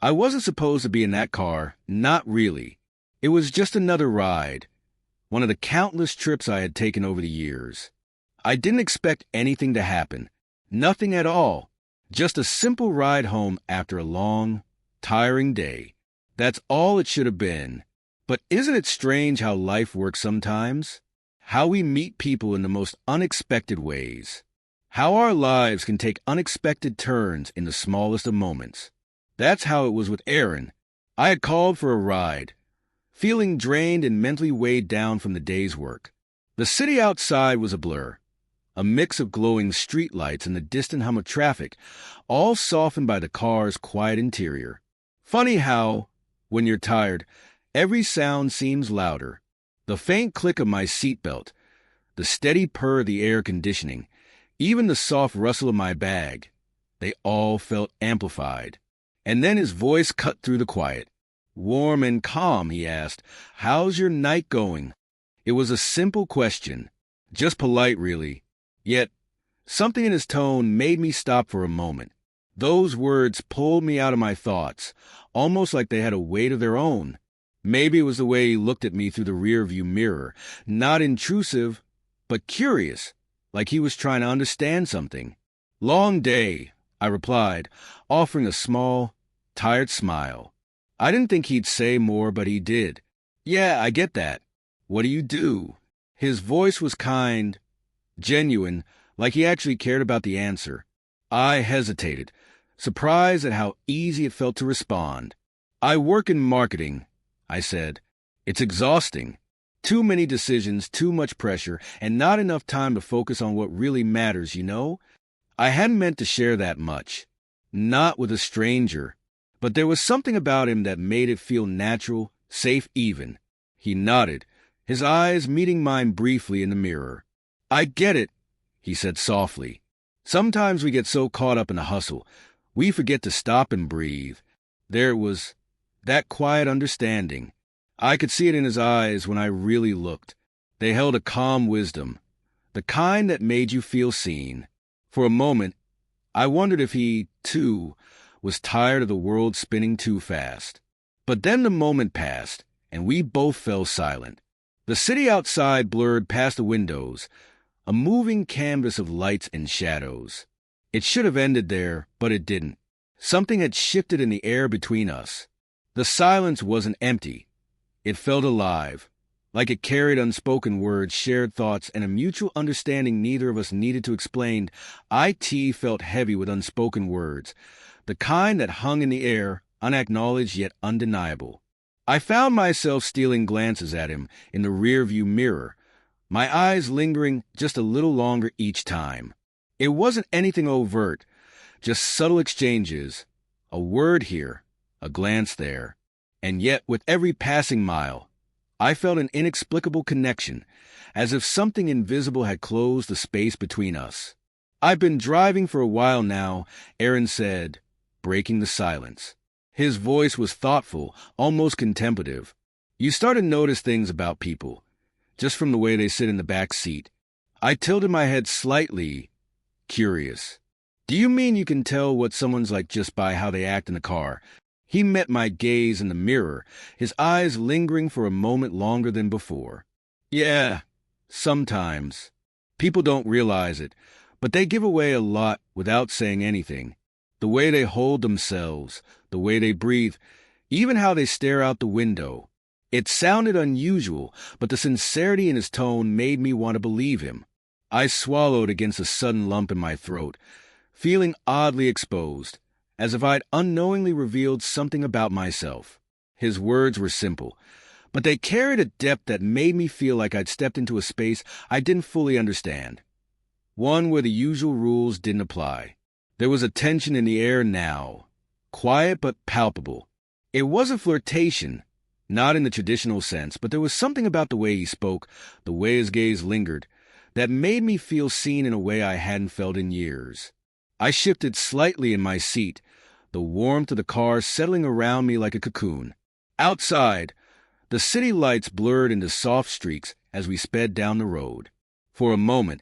I wasn't supposed to be in that car, not really. It was just another ride, one of the countless trips I had taken over the years. I didn't expect anything to happen, nothing at all, just a simple ride home after a long, tiring day. That's all it should have been. But isn't it strange how life works sometimes? How we meet people in the most unexpected ways. How our lives can take unexpected turns in the smallest of moments. That's how it was with Aaron. I had called for a ride, feeling drained and mentally weighed down from the day's work. The city outside was a blur, a mix of glowing streetlights and the distant hum of traffic, all softened by the car's quiet interior. Funny how, when you're tired, every sound seems louder. The faint click of my seatbelt, the steady purr of the air conditioning, even the soft rustle of my bag, they all felt amplified. And then his voice cut through the quiet. Warm and calm, he asked, "How's your night going?" It was a simple question, just polite, really. Yet, something in his tone made me stop for a moment. Those words pulled me out of my thoughts, almost like they had a weight of their own. Maybe it was the way he looked at me through the rearview mirror, not intrusive, but curious, like he was trying to understand something. "Long day," I replied, offering a small, tired smile. I didn't think he'd say more, but he did. "Yeah, I get that. What do you do?" His voice was kind, genuine, like he actually cared about the answer. I hesitated, surprised at how easy it felt to respond. "I work in marketing," I said. "It's exhausting. Too many decisions, too much pressure, and not enough time to focus on what really matters, you know?" I hadn't meant to share that much. Not with a stranger. But there was something about him that made it feel natural, safe even. He nodded, his eyes meeting mine briefly in the mirror. "I get it," he said softly. "Sometimes we get so caught up in the hustle, we forget to stop and breathe." There was that quiet understanding. I could see it in his eyes when I really looked. They held a calm wisdom, the kind that made you feel seen. For a moment, I wondered if he, too, was tired of the world spinning too fast. But then the moment passed, and we both fell silent. The city outside blurred past the windows, a moving canvas of lights and shadows. It should have ended there, but it didn't. Something had shifted in the air between us. The silence wasn't empty. It felt alive, like it carried unspoken words, shared thoughts, and a mutual understanding neither of us needed to explain. It felt heavy with unspoken words, the kind that hung in the air, unacknowledged yet undeniable. I found myself stealing glances at him in the rearview mirror, my eyes lingering just a little longer each time. It wasn't anything overt, just subtle exchanges, a word here, a glance there. And yet, with every passing mile, I felt an inexplicable connection, as if something invisible had closed the space between us. "I've been driving for a while now," Aaron said, breaking the silence. His voice was thoughtful, almost contemplative. "You start to notice things about people, just from the way they sit in the back seat." I tilted my head slightly, curious. "Do you mean you can tell what someone's like just by how they act in the car?" He met my gaze in the mirror, his eyes lingering for a moment longer than before. "Yeah, sometimes. People don't realize it, but they give away a lot without saying anything. The way they hold themselves, the way they breathe, even how they stare out the window. It sounded unusual, but the sincerity in his tone made me want to believe him. I swallowed against a sudden lump in my throat, feeling oddly exposed, as if I'd unknowingly revealed something about myself. His words were simple, but they carried a depth that made me feel like I'd stepped into a space I didn't fully understand, one where the usual rules didn't apply. There was a tension in the air now, quiet but palpable. It wasn't flirtation, not in the traditional sense, but there was something about the way he spoke, the way his gaze lingered, that made me feel seen in a way I hadn't felt in years. I shifted slightly in my seat, the warmth of the car settling around me like a cocoon. Outside, the city lights blurred into soft streaks as we sped down the road. For a moment,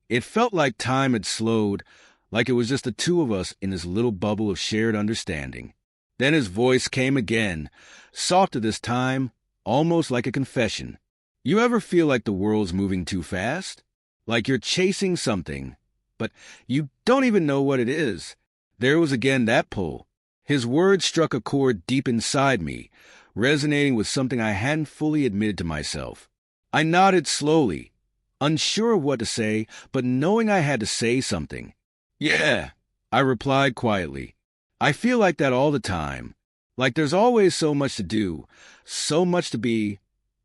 it felt like time had slowed, like it was just the two of us in this little bubble of shared understanding. Then his voice came again, softer this time, almost like a confession. You ever feel like the world's moving too fast? Like you're chasing something, but you don't even know what it is. There was again that pull. His words struck a chord deep inside me, resonating with something I hadn't fully admitted to myself. I nodded slowly, unsure of what to say, but knowing I had to say something. Yeah, I replied quietly. I feel like that all the time. Like there's always so much to do, so much to be,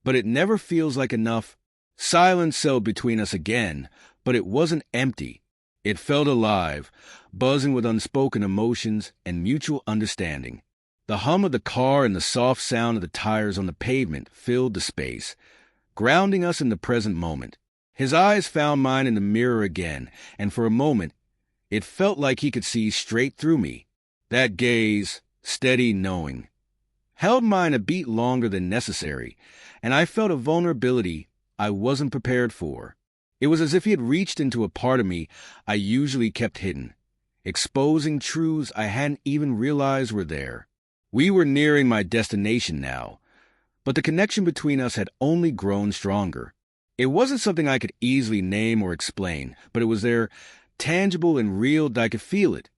but it never feels like enough. Silence settled between us again, but it wasn't empty. It felt alive, buzzing with unspoken emotions and mutual understanding. The hum of the car and the soft sound of the tires on the pavement filled the space, grounding us in the present moment. His eyes found mine in the mirror again, and for a moment, it felt like he could see straight through me. That gaze, steady, knowing, held mine a beat longer than necessary, and I felt a vulnerability I wasn't prepared for. It was as if he had reached into a part of me I usually kept hidden, exposing truths I hadn't even realized were there. We were nearing my destination now, but the connection between us had only grown stronger. It wasn't something I could easily name or explain, but it was there, tangible and real, that I could feel it.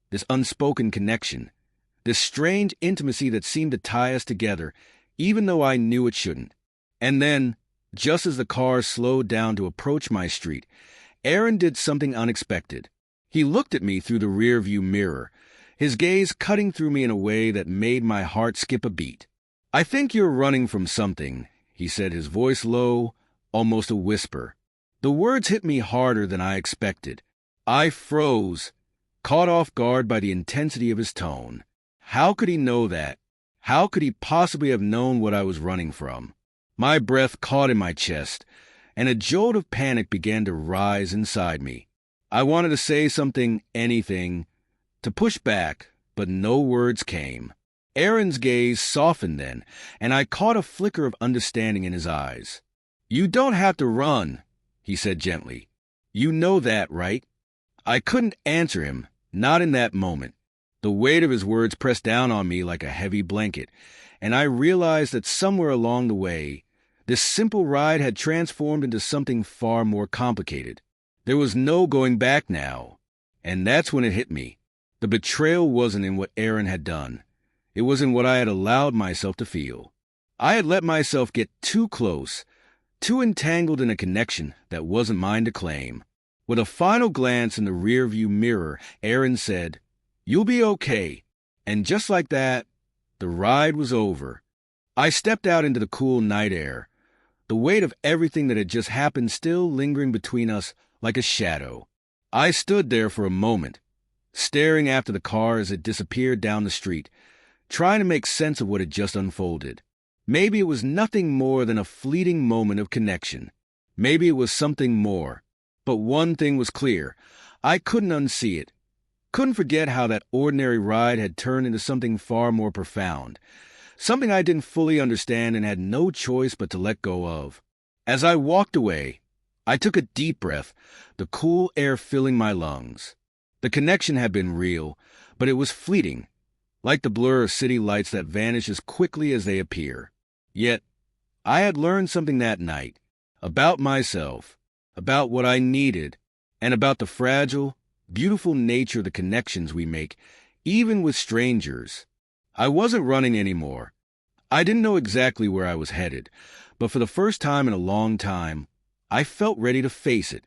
This unspoken connection, this strange intimacy that seemed to tie us together, even though I knew it shouldn't. And then, just as the car slowed down to approach my street, Aaron did something unexpected. He looked at me through the rearview mirror, his gaze cutting through me in a way that made my heart skip a beat. "I think you're running from something," he said, his voice low, almost a whisper. The words hit me harder than I expected. I froze, caught off guard by the intensity of his tone. How could he know that? How could he possibly have known what I was running from? My breath caught in my chest, and a jolt of panic began to rise inside me. I wanted to say something, anything, to push back, but no words came. Aaron's gaze softened then, and I caught a flicker of understanding in his eyes. "You don't have to run," he said gently. "You know that, right?" I couldn't answer him, not in that moment. The weight of his words pressed down on me like a heavy blanket, and I realized that somewhere along the way, this simple ride had transformed into something far more complicated. There was no going back now, and that's when it hit me. The betrayal wasn't in what Aaron had done. It was in what I had allowed myself to feel. I had let myself get too close, too entangled in a connection that wasn't mine to claim. With a final glance in the rearview mirror, Aaron said, "You'll be okay." And just like that, the ride was over. I stepped out into the cool night air, the weight of everything that had just happened still lingering between us like a shadow. I stood there for a moment, staring after the car as it disappeared down the street, trying to make sense of what had just unfolded. Maybe it was nothing more than a fleeting moment of connection. Maybe it was something more. But one thing was clear. I couldn't unsee it. Couldn't forget how that ordinary ride had turned into something far more profound. Something I didn't fully understand and had no choice but to let go of. As I walked away, I took a deep breath, the cool air filling my lungs. The connection had been real, but it was fleeting, like the blur of city lights that vanish as quickly as they appear. Yet, I had learned something that night, about myself, about what I needed, and about the fragile, beautiful nature of the connections we make, even with strangers. I wasn't running anymore. I didn't know exactly where I was headed, but for the first time in a long time, I felt ready to face it.